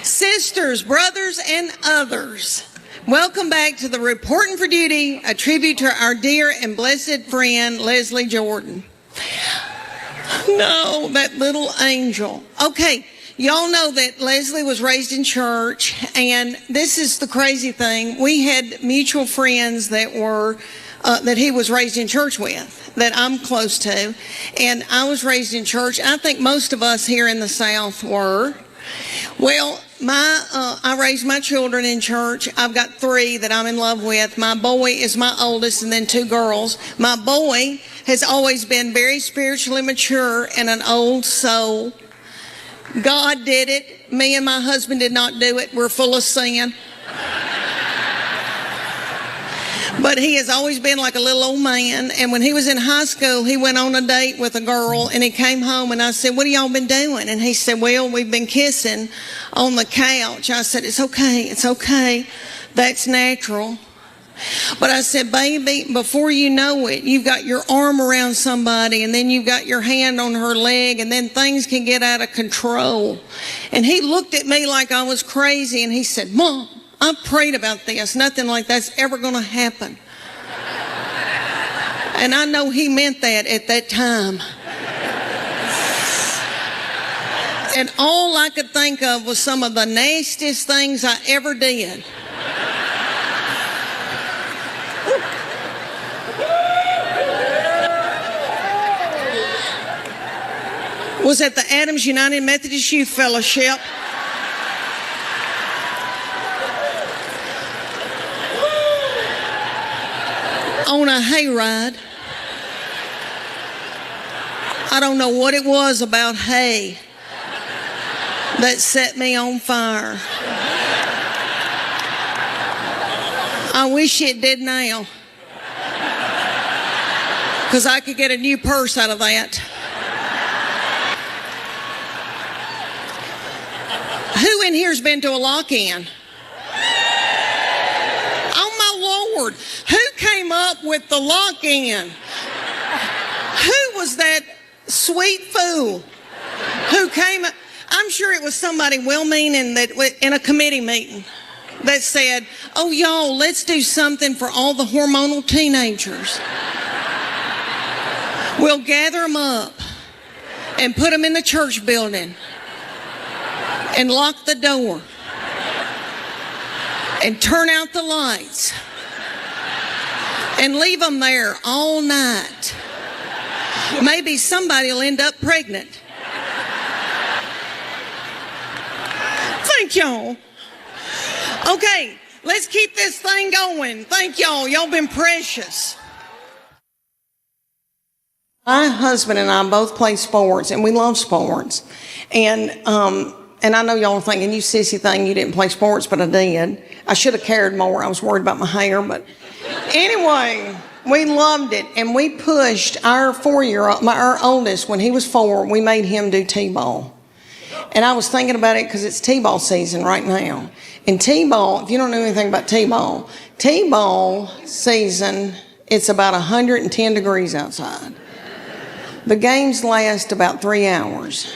Sisters, brothers, and others, welcome back to the Reporting for Duty, a tribute to our dear and blessed friend, Leslie Jordan. No, that little angel. Okay, y'all know that Leslie was raised in church, and this is the crazy thing. We had mutual friends that were that he was raised in church with, that I'm close to, and I was raised in church. I think most of us here in the South were. Well, I raised my children in church. I've got 3 that I'm in love with. My boy is my oldest, and then 2 girls. My boy has always been very spiritually mature and an old soul. God did it. Me and my husband did not do it. We're full of sin. But he has always been like a little old man. And when he was in high school, he went on a date with a girl, and he came home, and I said, "What have y'all been doing?" And he said, "Well, we've been kissing on the couch." I said, it's okay. That's natural. But I said, "Baby, before you know it, you've got your arm around somebody, and then you've got your hand on her leg, and then things can get out of control." And he looked at me like I was crazy, and he said, "Mom, I prayed about this. Nothing like that's ever going to happen." And I know he meant that at that time. And all I could think of was some of the nastiest things I ever did. Was at the Adams United Methodist Youth Fellowship. On a hayride. I don't know what it was about hay that set me on fire. I wish it did now, because I could get a new purse out of that. Who in here's been to a lock-in? Lord, who came up with the lock-in? Who was that sweet fool who came up? I'm sure it was somebody well-meaning that in a committee meeting that said, "Oh, y'all, let's do something for all the hormonal teenagers. We'll gather them up and put them in the church building and lock the door and turn out the lights and leave them there all night. Maybe somebody will end up pregnant." Thank y'all. Okay, let's keep this thing going. Thank y'all. Y'all been precious. My husband and I both play sports, and we love sports. And I know y'all are thinking, "You sissy thing, you didn't play sports," but I did. I should have cared more. I was worried about my hair, but anyway, we loved it, and we pushed our 4-year-old, our oldest, when he was 4, we made him do T-ball. And I was thinking about it because it's T-ball season right now. And T-ball, if you don't know anything about T-ball season, it's about 110 degrees outside. The games last about 3 hours.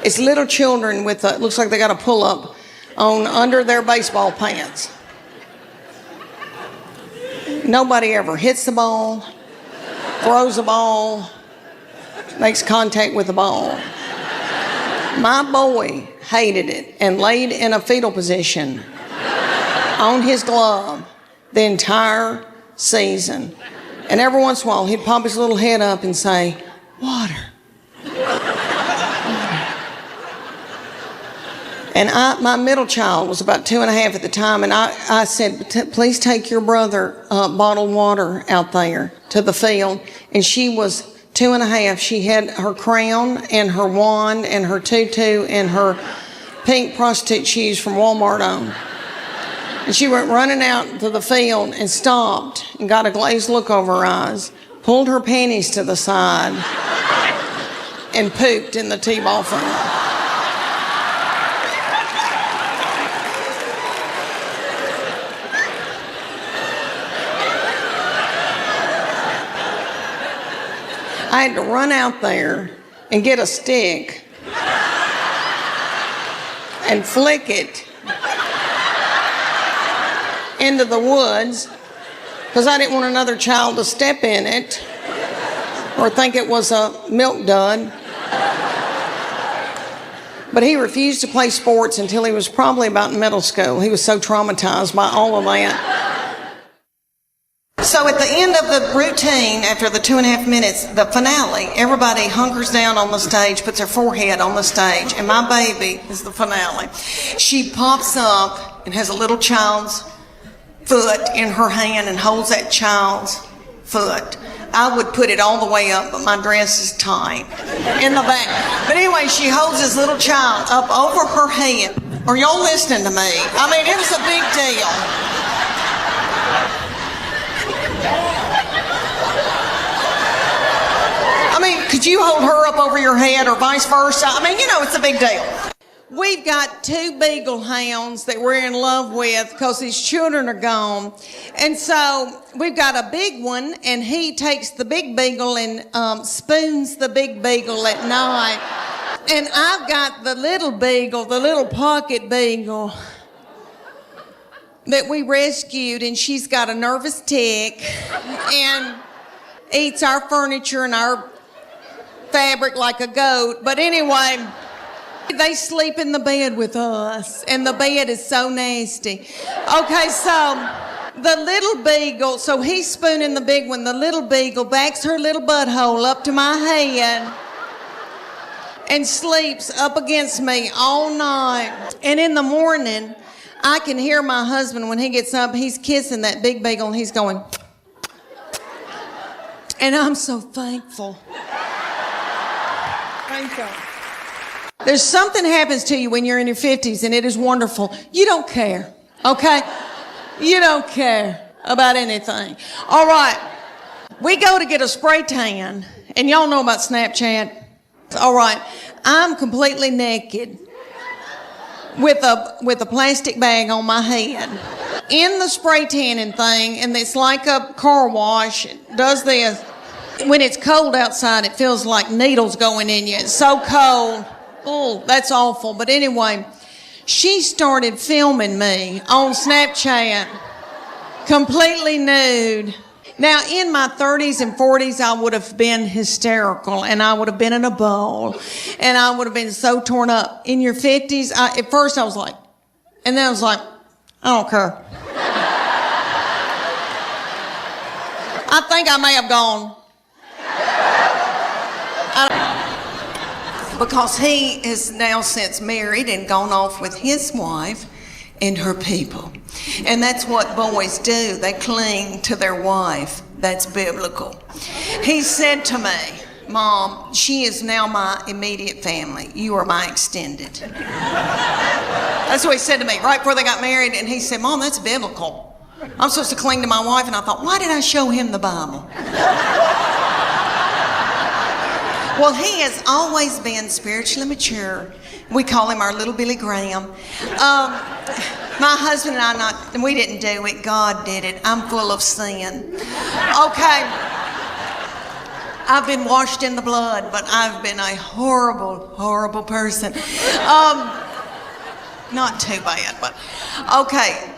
It's little children with, looks like they got a pull-up on under their baseball pants. Nobody ever hits the ball, throws the ball, makes contact with the ball. My boy hated it and laid in a fetal position on his glove the entire season. And every once in a while, he'd pop his little head up and say, "Water." And my middle child was about 2.5 at the time, and I said, "Please take your brother bottled water out there to the field." And she was 2.5. She had her crown and her wand and her tutu and her pink prostitute shoes from Walmart on. And she went running out to the field and stopped and got a glazed look over her eyes, pulled her panties to the side, and pooped in the T-ball field. I had to run out there and get a stick and flick it into the woods because I didn't want another child to step in it or think it was a milk dud. But he refused to play sports until he was probably about in middle school. He was so traumatized by all of that. So at the end of the routine, after the 2.5 minutes, the finale, everybody hunkers down on the stage, puts their forehead on the stage, and my baby is the finale. She pops up and has a little child's foot in her hand and holds that child's foot. I would put it all the way up, but my dress is tight in the back. But anyway, she holds this little child up over her head. Are y'all listening to me? I mean, it was a big deal. I mean, could you hold her up over your head or vice versa? I mean, you know, it's a big deal. We've got 2 beagle hounds that we're in love with because his children are gone. And so we've got a big one, and he takes the big beagle and spoons the big beagle at night. And I've got the little beagle, the little pocket beagle that we rescued, and she's got a nervous tick and eats our furniture and our fabric like a goat. But anyway, they sleep in the bed with us, and the bed is so nasty. Okay, so the little beagle, so he's spooning the big one. The little beagle backs her little butthole up to my head and sleeps up against me all night. And in the morning, I can hear my husband when he gets up, he's kissing that big beagle, and he's going, and I'm so thankful. Thankful. There's something happens to you when you're in your 50s, and it is wonderful. You don't care, okay? You don't care about anything. All right, we go to get a spray tan, and y'all know about Snapchat. All right, I'm completely naked with a plastic bag on my head in the spray tanning thing, and it's like a car wash. It does this. When it's cold outside, it feels like needles going in you. It's so cold. Oh, that's awful. But anyway, she started filming me on Snapchat, completely nude. Now, in my 30s and 40s, I would have been hysterical, and I would have been in a bowl, and I would have been so torn up. In your 50s, at first I was like, and then I was like, I don't care. I think I may have gone. Because he is now since married and gone off with his wife and her people. And that's what boys do. They cling to their wife. That's biblical. He said to me, Mom, she is now my immediate family. You are my extended. That's what he said to me right before they got married. And he said, Mom, that's biblical. I'm supposed to cling to my wife. And I thought, why did I show him the Bible? Well, he has always been spiritually mature. We call him our little Billy Graham. My husband and I, we didn't do it. God did it. I'm full of sin. Okay. I've been washed in the blood, but I've been a horrible, horrible person. Not too bad, but okay.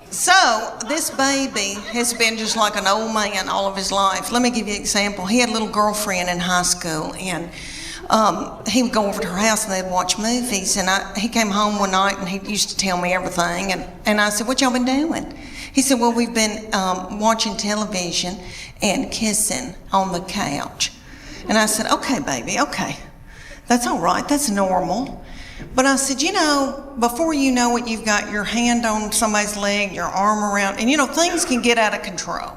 So this baby has been just like an old man all of his life. Let me give you an example. He had a little girlfriend in high school, and he would go over to her house and they'd watch movies. And he came home one night and he used to tell me everything. And I said, what y'all been doing? He said, well, we've been watching television and kissing on the couch. And I said, okay, baby, okay. That's all right. That's normal. But I said, you know, before you know it, you've got your hand on somebody's leg, your arm around, and you know, things can get out of control.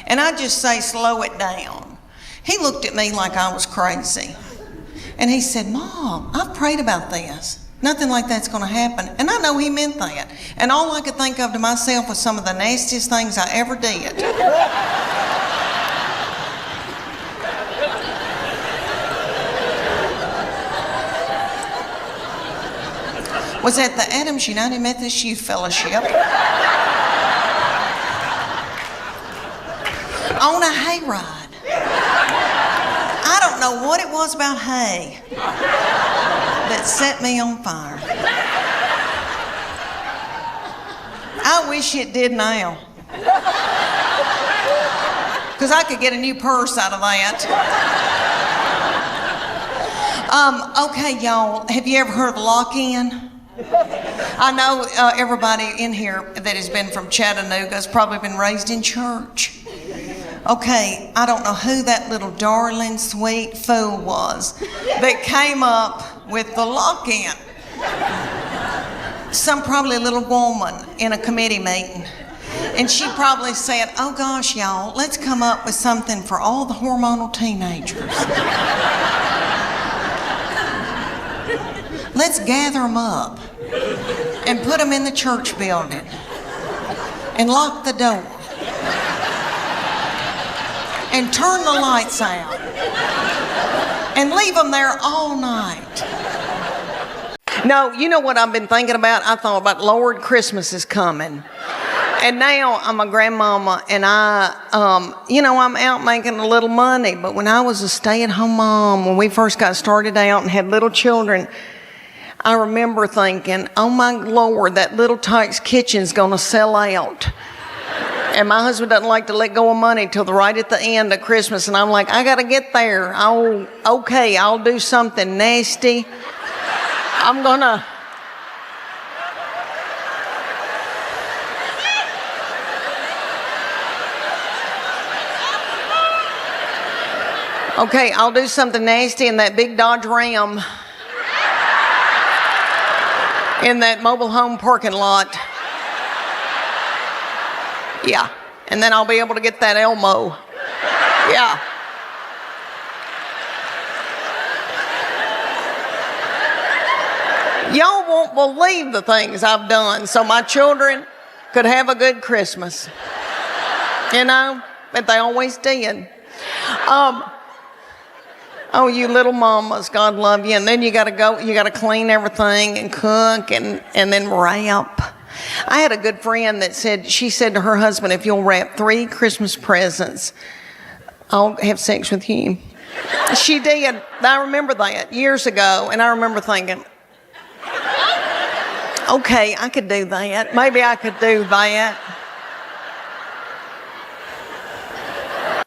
And I just say, slow it down. He looked at me like I was crazy. And he said, Mom, I've prayed about this. Nothing like that's going to happen. And I know he meant that. And all I could think of to myself was some of the nastiest things I ever did. Was at the Adams United Methodist Youth Fellowship on a hayride. I don't know what it was about hay that set me on fire. wish it did now. Because I could get a new purse out of that. Okay, y'all, have you ever heard of lock-in? I know everybody in here that has been from Chattanooga has probably been raised in church. Okay, I don't know who that little darling, sweet fool was that came up with the lock-in. Some probably little woman in a committee meeting. And she probably said, oh gosh, y'all, let's come up with something for all the hormonal teenagers. Let's gather them up and put them in the church building and lock the door and turn the lights out and leave them there all night. No, you know what I've been thinking about? I thought about, Lord, Christmas is coming. And now I'm a grandmama, and I'm out making a little money. But when I was a stay-at-home mom, when we first got started out and had little children, I remember thinking, oh my Lord, that Little Tykes kitchen's gonna sell out. And my husband doesn't like to let go of money till right at the end of Christmas. And I'm like, I gotta get there. I'll do something nasty. I'm gonna... Okay, I'll do something nasty in that big Dodge Ram in that mobile home parking lot. Yeah, and then I'll be able to get that Elmo. Yeah. Y'all won't believe the things I've done so my children could have a good Christmas. You know, but they always did. Oh, you little mamas, God love you. And then you gotta clean everything and cook and then wrap. I had a good friend that she said to her husband, if you'll wrap 3 Christmas presents, I'll have sex with you. She did. I remember that years ago, and I remember thinking, okay, I could do that. Maybe I could do that.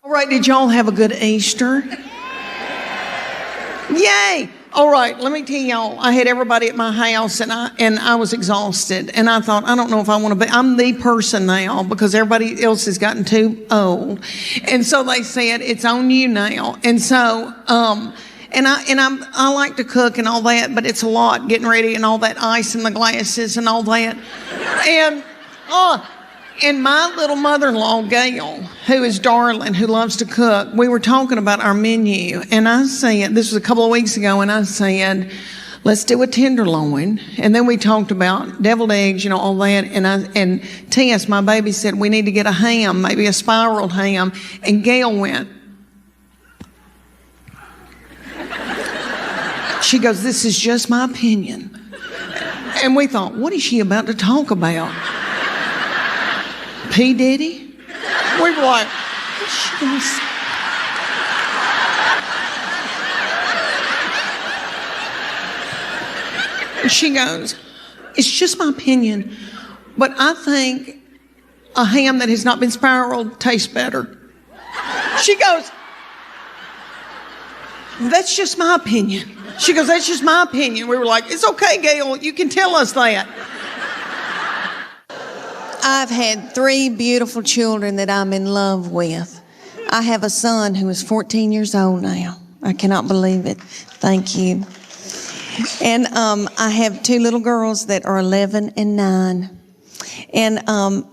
All right, did y'all have a good Easter? Yay! All right, let me tell y'all, I had everybody at my house and I was exhausted. And I thought, I don't know if I want to be, I'm the person now because everybody else has gotten too old. And so they said, it's on you now. And so, I like to cook and all that, but it's a lot getting ready and all that ice in the glasses and all that. And my little mother-in-law, Gail, who is darling, who loves to cook, we were talking about our menu. And I said, this was a couple of weeks ago, and I said, let's do a tenderloin. And then we talked about deviled eggs, all that. And Tess, my baby, said, we need to get a ham, maybe a spiraled ham. And Gail went. She goes, this is just my opinion. And we thought, what is she about to talk about? P. Diddy? We were like, what's she gonna say? And she goes, it's just my opinion, but I think a ham that has not been spiraled tastes better. She goes, that's just my opinion. She goes, that's just my opinion. We were like, it's okay, Gail, you can tell us that. I've had 3 beautiful children that I'm in love with. I have a son who is 14 years old now. I cannot believe it. Thank you. And I have 2 little girls that are 11 and 9. And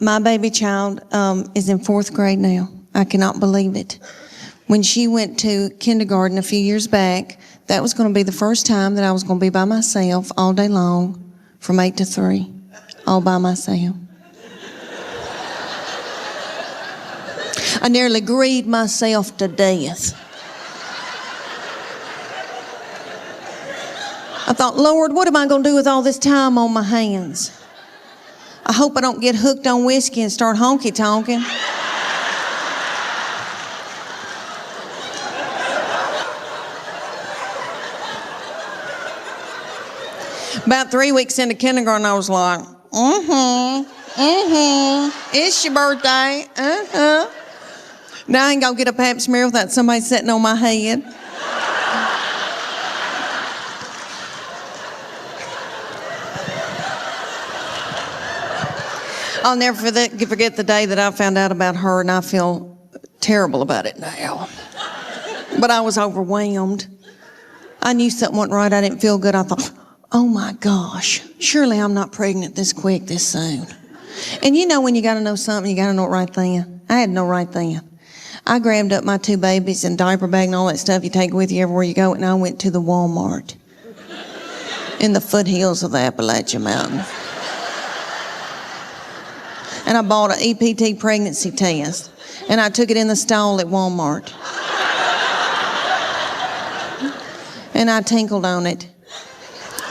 my baby child is in 4th grade now. I cannot believe it. When she went to kindergarten a few years back, that was going to be the first time that I was going to be by myself all day long from 8 to 3, all by myself. I nearly grieved myself to death. I thought, Lord, what am I going to do with all this time on my hands? I hope I don't get hooked on whiskey and start honky-tonking. About 3 weeks into kindergarten, I was like, It's your birthday. Now I ain't gonna get a pap smear without somebody sitting on my head. I'll never forget the day that I found out about her, and I feel terrible about it now. But I was overwhelmed. I knew something wasn't right. I didn't feel good. I thought, oh my gosh, surely I'm not pregnant this quick, this soon. And you know when you got to know something, you got to know it right then. I had to know right then. I grabbed up my 2 babies and diaper bag and all that stuff you take with you everywhere you go, and I went to the Walmart in the foothills of the Appalachian Mountain. And I bought an EPT pregnancy test, and I took it in the stall at Walmart. And I tinkled on it.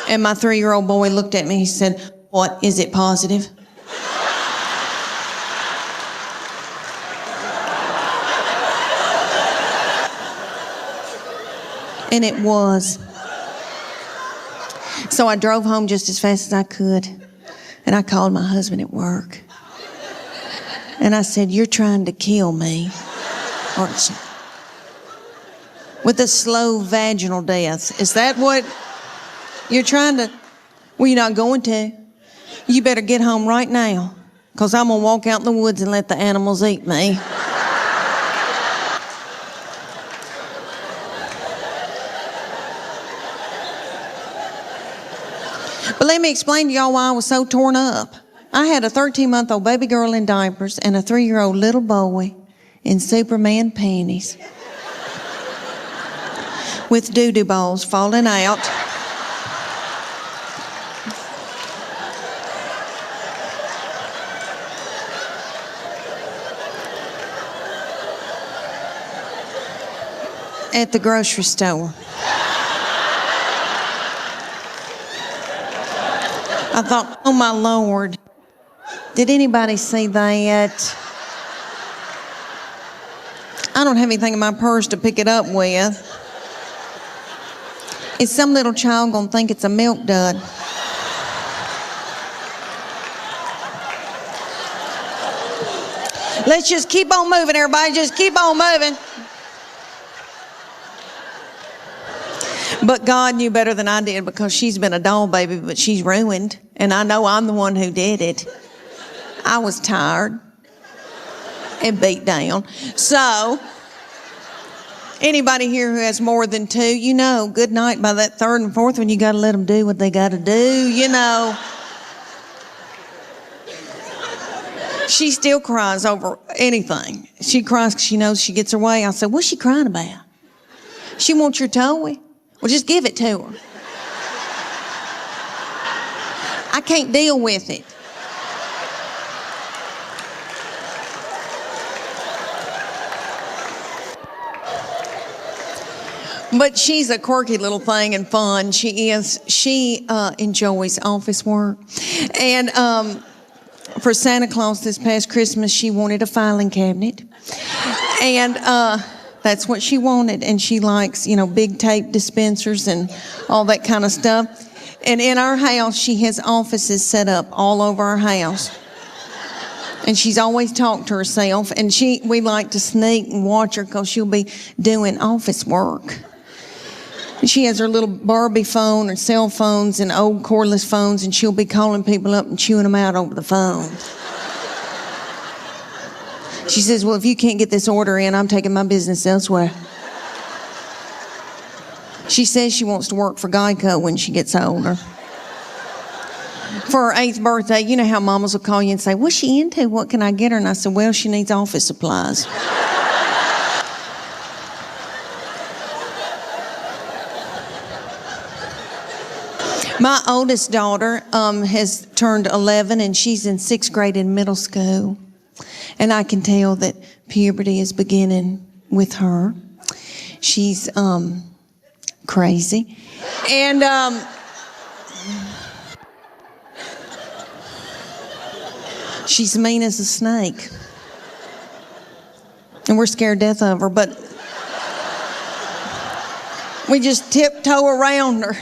And my 3-year-old boy looked at me, he said, "What, is it positive?" And it was. So I drove home just as fast as I could, and I called my husband at work. And I said, "You're trying to kill me, aren't you? With a slow vaginal death. Is that what you're trying to?" "Well, you're not going to. You better get home right now, because I'm going to walk out in the woods and let the animals eat me." But let me explain to y'all why I was so torn up. I had a 13-month-old baby girl in diapers and a 3-year-old little boy in Superman panties with doo-doo balls falling out. At the grocery store. I thought, oh my Lord, did anybody see that? I don't have anything in my purse to pick it up with. Is some little child gonna think it's a milk dud? Let's just keep on moving, everybody. Just keep on moving. But God knew better than I did, because she's been a doll baby, but she's ruined. And I know I'm the one who did it. I was tired and beat down. So, anybody here who has more than 2, you know, good night by that 3rd and 4th one, you got to let them do what they got to do, you know. She still cries over anything. She cries because she knows she gets her way. I said, "What's she crying about?" "She wants your toy." "Well, just give it to her." "I can't deal with it." But she's a quirky little thing and fun. She is. She enjoys office work. And for Santa Claus this past Christmas, she wanted a filing cabinet. And that's what she wanted. And she likes, you know, big tape dispensers and all that kind of stuff. And in our house, she has offices set up all over our house. And she's always talked to herself. And we like to sneak and watch her, because she'll be doing office work. And she has her little Barbie phone or cell phones and old cordless phones, and she'll be calling people up and chewing them out over the phone. She says, "Well, if you can't get this order in, I'm taking my business elsewhere." She says she wants to work for Geico when she gets older. For her 8th birthday, you know how mamas will call you and say, "What's she into? What can I get her?" And I said, "Well, she needs office supplies." My oldest daughter has turned 11, and she's in 6th grade in middle school. And I can tell that puberty is beginning with her. She's crazy. And she's mean as a snake. And we're scared to death of her, but we just tiptoe around her.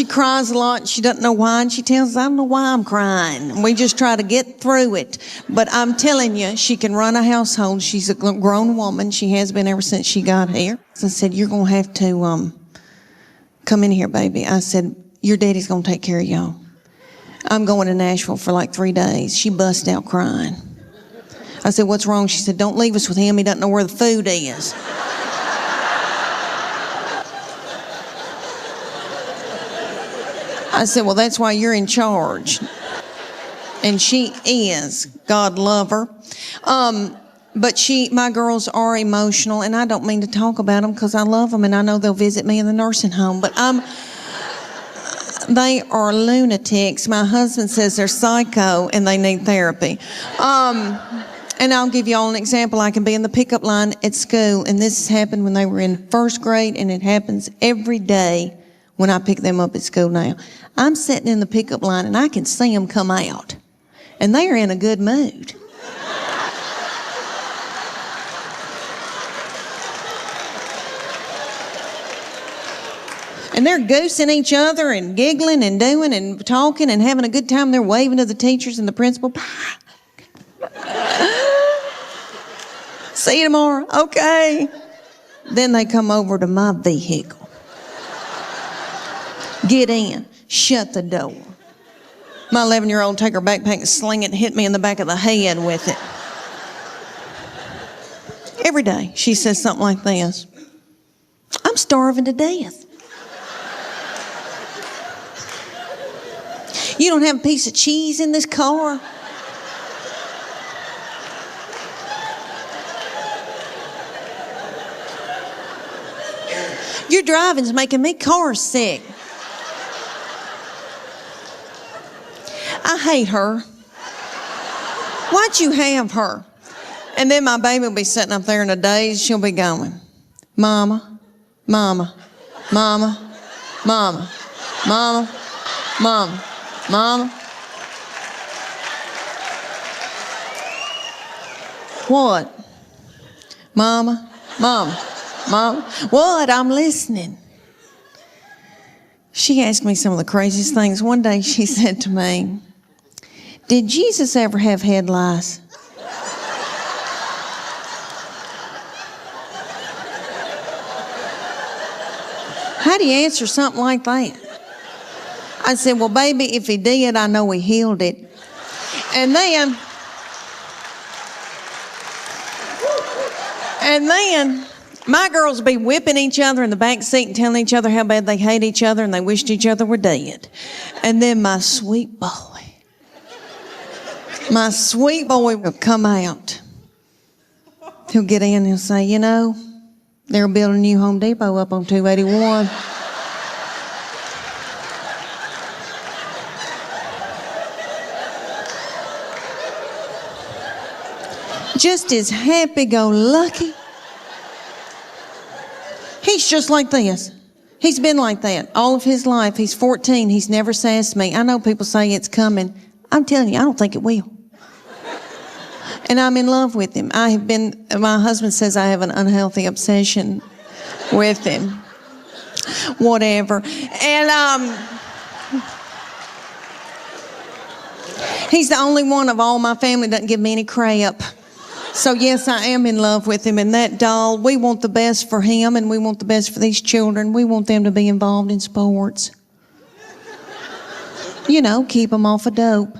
She cries a lot. She doesn't know why. And she tells us, I don't know why I'm crying. And we just try to get through it. But I'm telling you, she can run a household. She's a grown woman. She has been ever since she got here. So I said, you're going to have to come in here, baby. I said, your daddy's going to take care of y'all. I'm going to Nashville for like 3 days. She bust out crying. I said, what's wrong? She said, don't leave us with him. He doesn't know where the food is. I said, well, that's why you're in charge. And she is. God love her. But my girls are emotional, and I don't mean to talk about them because I love them, and I know they'll visit me in the nursing home. But they are lunatics. My husband says they're psycho, and they need therapy. And I'll give you all an example. I can be in the pickup line at school, and this happened when they were in first grade, and it happens every day when I pick them up at school now. I'm sitting in the pickup line, and I can see them come out, and they are in a good mood. And they're goosing each other and giggling and doing and talking and having a good time. They're waving to the teachers and the principal. See you tomorrow. Okay. Then they come over to my vehicle. Get in. Shut the door. My 11-year-old take her backpack and sling it and hit me in the back of the head with it. Every day she says something like this. I'm starving to death. You don't have a piece of cheese in this car? Your driving's making me car sick. I hate her. Why'd you have her? And then my baby will be sitting up there in a daze. She'll be going, Mama, Mama, Mama, Mama, Mama, Mama, Mama. What? Mama, Mama, Mama. What? I'm listening. She asked me some of the craziest things. One day she said to me, did Jesus ever have head lice? How do you answer something like that? I said, well, baby, if he did, I know he healed it. And then my girls would be whipping each other in the back seat and telling each other how bad they hate each other and they wished each other were dead. And then my sweet boy will come out. He'll get in and he'll say, you know, they're building a new Home Depot up on 281. Just as happy-go-lucky. He's just like this. He's been like that all of his life. He's 14. He's never sassed me. I know people say it's coming. I'm telling you, I don't think it will. And I'm in love with him. My husband says I have an unhealthy obsession with him. Whatever. And he's the only one of all my family that doesn't give me any crap. So yes, I am in love with him. And that doll, we want the best for him and we want the best for these children. We want them to be involved in sports. You know, keep them off of dope.